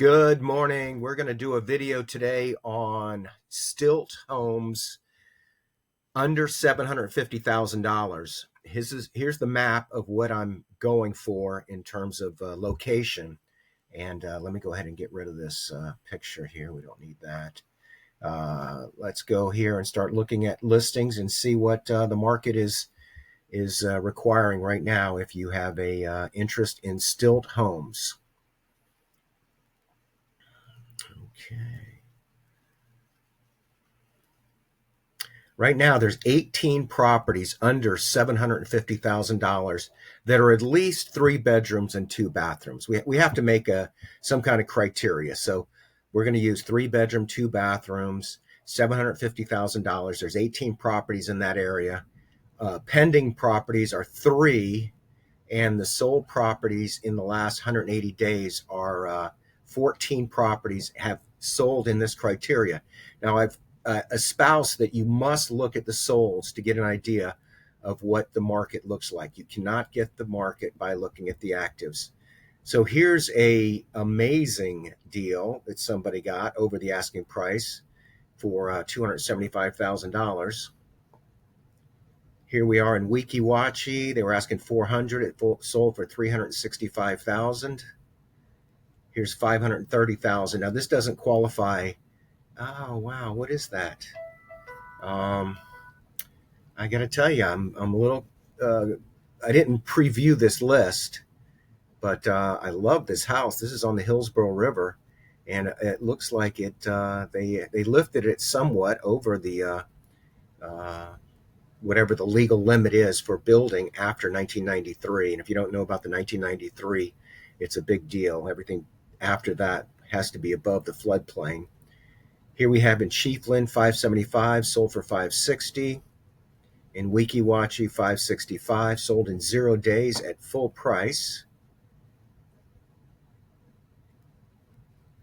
Good morning. We're going to do a video today on Stilt homes under $750,000. Here's the map of what I'm going for in terms of location. And let me go ahead and get rid of this picture here. We don't need that. Let's go here and start looking at listings and see what the market is requiring right now if you have a interest in Stilt homes. Okay. Right now, there's 18 properties under $750,000 that are at least 3 bedrooms and 2 bathrooms. We have to make some kind of criteria. So we're going to use 3 bedroom, 2 bathrooms, $750,000. There's 18 properties in that area. Pending properties are 3, and the sold properties in the last 180 days are 14 properties have sold in this criteria. Now, I've espoused that you must look at the solds to get an idea of what the market looks like. You cannot get the market by looking at the actives. So here's a amazing deal that somebody got over the asking price for $275,000. Here we are in Weeki Wachee. They were asking $400,000. It sold for $365,000. Here's $530,000. Now this doesn't qualify. Oh wow, what is that? I got to tell you, I'm a little. I didn't preview this list, but I love this house. This is on the Hillsborough River, and it looks like it. They lifted it somewhat over the whatever the legal limit is for building after 1993. And if you don't know about the 1993, it's a big deal. Everything after that has to be above the floodplain. Here we have in Chiefland, 575, sold for 560. In Weeki Wachee, 565, sold in 0 days at full price.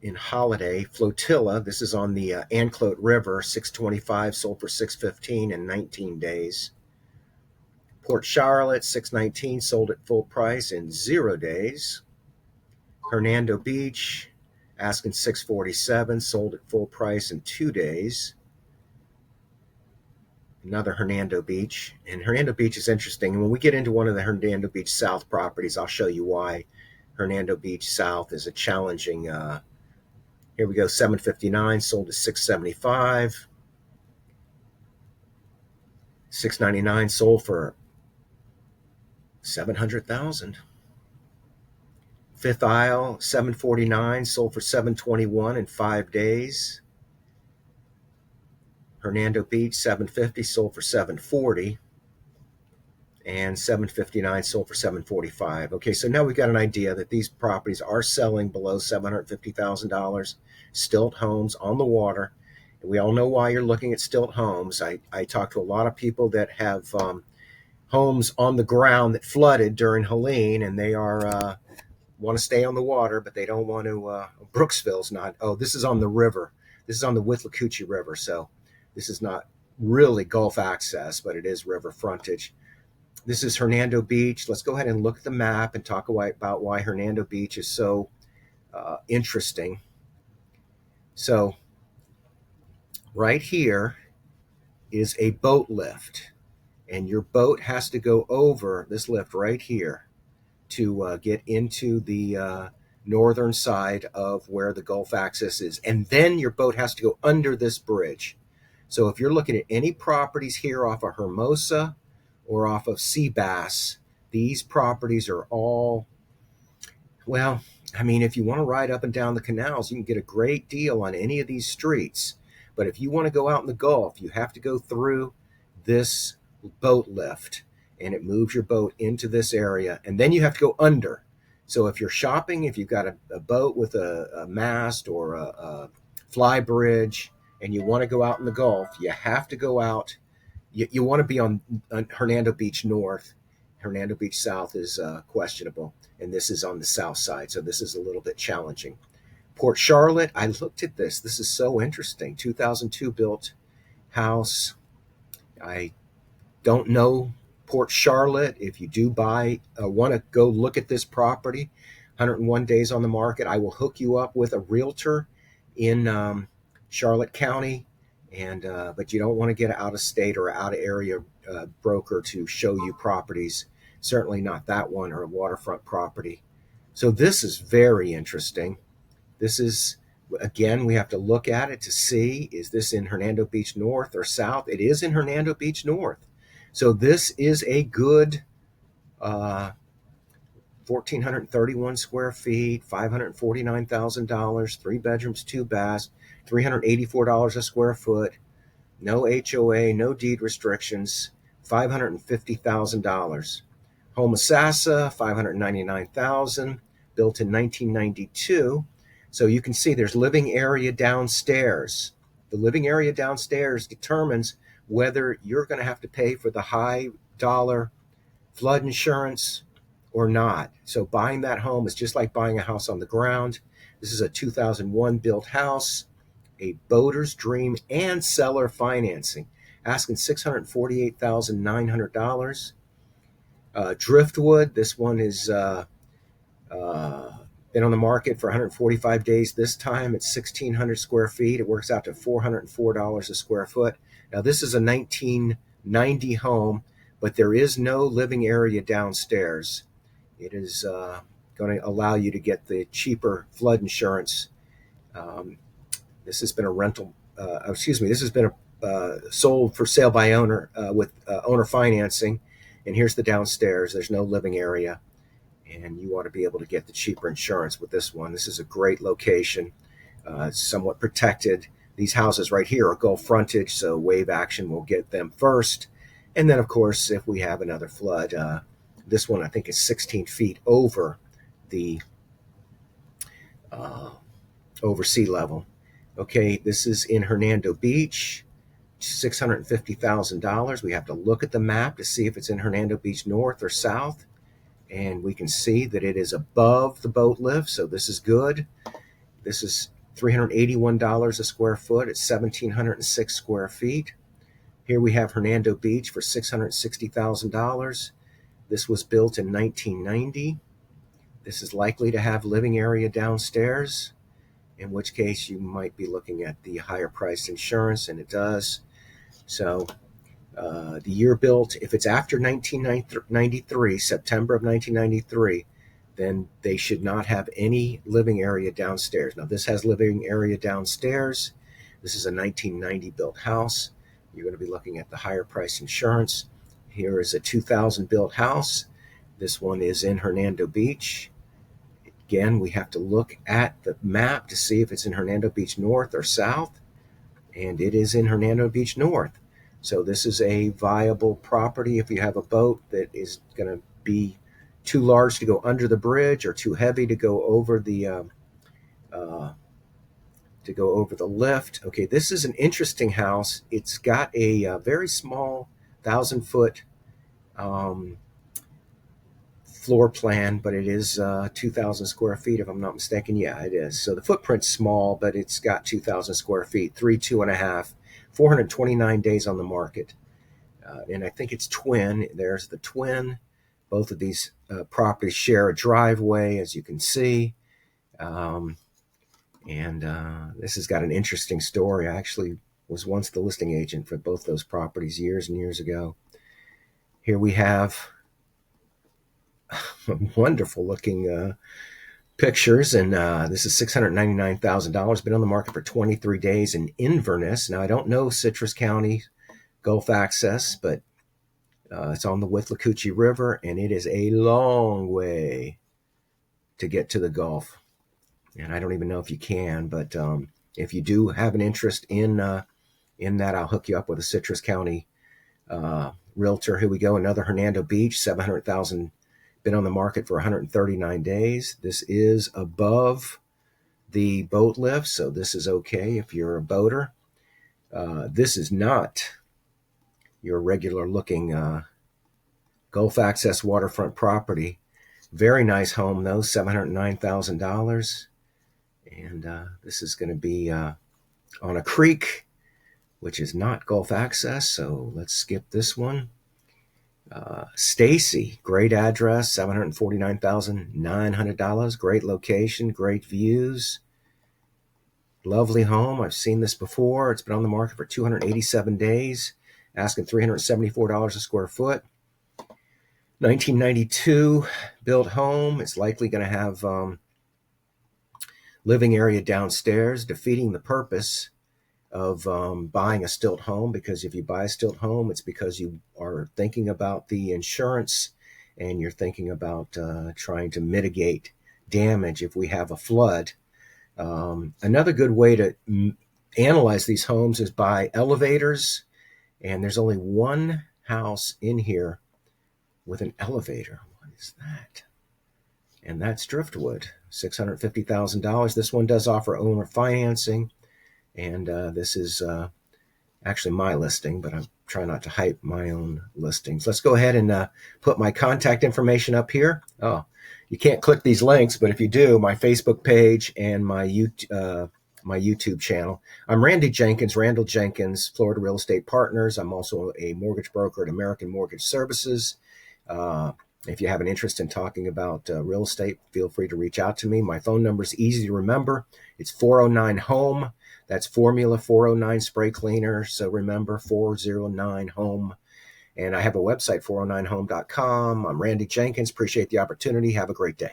In Holiday, Flotilla, this is on the Anclote River, 625, sold for 615 in 19 days. Port Charlotte, 619, sold at full price in 0 days. Hernando Beach, asking 647, sold at full price in 2 days. Another Hernando Beach. And Hernando Beach is interesting. When we get into one of the Hernando Beach South properties, I'll show you why Hernando Beach South is a challenging. Here we go, 759, sold at 675. 699, sold for 700,000. Fifth Isle, 749, sold for 721 in 5 days. Hernando Beach, 750, sold for 740. And 759 sold for 745. Okay, so now we've got an idea that these properties are selling below $750,000. Stilt homes on the water. And we all know why you're looking at Stilt homes. I talked to a lot of people that have homes on the ground that flooded during Helene, and they are want to stay on the water, but they don't want to. Brooksville's not. Oh, this is on the river. This is on the Withlacoochee River, so this is not really Gulf access, but it is river frontage. This is Hernando Beach. Let's go ahead and look at the map and talk about why Hernando Beach is so interesting. So right here is a boat lift, and your boat has to go over this lift right here to get into the northern side of where the Gulf access is. And then your boat has to go under this bridge. So if you're looking at any properties here off of Hermosa or off of Seabass, these properties are all, well, I mean, if you want to ride up and down the canals, you can get a great deal on any of these streets. But if you want to go out in the Gulf, you have to go through this boat lift, and it moves your boat into this area. And then you have to go under. So if you're shopping, if you've got a boat with a mast or a fly bridge, and you want to go out in the Gulf, you have to go out. You want to be on Hernando Beach North. Hernando Beach South is questionable, and this is on the south side, so this is a little bit challenging. Port Charlotte, I looked at this. This is so interesting. 2002 built house. I don't know Port Charlotte. If you do want to go look at this property, 101 days on the market. I will hook you up with a realtor in Charlotte County, and but you don't want to get out of state or out of area broker to show you properties. Certainly not that one or a waterfront property. So this is very interesting. This is, again, we have to look at it to see, is this in Hernando Beach North or South? It is in Hernando Beach North. So this is a good 1,431 square feet, $549,000, 3 bedrooms, 2 baths, $384 a square foot, no HOA, no deed restrictions, $550,000. Homosassa, $599,000, built in 1992. So you can see there's living area downstairs. The living area downstairs determines whether you're going to have to pay for the high dollar flood insurance or not. So buying that home is just like buying a house on the ground. This is a 2001 built house, a boater's dream, and seller financing, asking $648,900. Driftwood, this one is been on the market for 145 days. This time it's 1,600 square feet. It works out to $404 a square foot. Now this is a 1990 home, but there is no living area downstairs. It is going to allow you to get the cheaper flood insurance. This has been a rental. This has been sold for sale by owner with owner financing. And here's the downstairs. There's no living area, and you want to be able to get the cheaper insurance with this one. This is a great location. It's somewhat protected. These houses right here are Gulf frontage, so wave action will get them first. And then, of course, if we have another flood, this one I think is 16 feet over the over sea level. Okay, this is in Hernando Beach, $650,000. We have to look at the map to see if it's in Hernando Beach North or South, and we can see that it is above the boat lift, so this is good. This is $381 a square foot. It's 1,706 square feet. Here we have Hernando Beach for $660,000. This was built in 1990. This is likely to have living area downstairs, in which case you might be looking at the higher priced insurance, and it does. So the year built, if it's after 1993, September of 1993, then they should not have any living area downstairs. Now this has living area downstairs. This is a 1990 built house. You're going to be looking at the higher price insurance. Here is a 2000 built house. This one is in Hernando Beach. Again, we have to look at the map to see if it's in Hernando Beach North or South, and it is in Hernando Beach North. So this is a viable property if you have a boat that is going to be too large to go under the bridge or too heavy to go over the lift. Okay, this is an interesting house. It's got a very small 1,000-foot floor plan, but it is 2,000 square feet, if I'm not mistaken. Yeah, it is. So the footprint's small, but it's got 2,000 square feet, 2.5, 429 days on the market. And I think it's twin. There's the twin. Both of these properties share a driveway, as you can see. This has got an interesting story. I actually was once the listing agent for both those properties years and years ago. Here we have wonderful looking pictures, and this is $699,000. Been on the market for 23 days in Inverness. Now I don't know Citrus County Gulf access, but it's on the Withlacoochee River, and it is a long way to get to the Gulf. And I don't even know if you can, but if you do have an interest in that, I'll hook you up with a Citrus County realtor. Here we go, another Hernando Beach, $700,000. Been on the market for 139 days. This is above the boat lift, so this is okay if you're a boater. This is not your regular looking Gulf access waterfront property. Very nice home though, $709,000. And this is going to be on a creek, which is not Gulf access, so let's skip this one. Stacy, great address, $749,900. Great location, great views. Lovely home. I've seen this before. It's been on the market for 287 days, asking $374 a square foot. 1992 built home. It's likely going to have living area downstairs, defeating the purpose of buying a Stilt home, because if you buy a Stilt home, it's because you are thinking about the insurance and you're thinking about trying to mitigate damage if we have a flood. Another good way to analyze these homes is by elevators, and there's only one house in here with an elevator. What is that? And that's Driftwood, $650,000. This one does offer owner financing, and this is actually my listing, but I'm trying not to hype my own listings. Let's go ahead and put my contact information up here. Oh, you can't click these links, but if you do, my Facebook page and my YouTube channel. I'm Randy Jenkins, Randal Jenkins, Florida Real Estate Partners. I'm also a mortgage broker at American Mortgage Services. If you have an interest in talking about real estate, feel free to reach out to me. My phone number is easy to remember. It's 409-HOME. That's Formula 409 spray cleaner. So remember, 409-HOME. And I have a website, 409home.com. I'm Randy Jenkins. Appreciate the opportunity. Have a great day.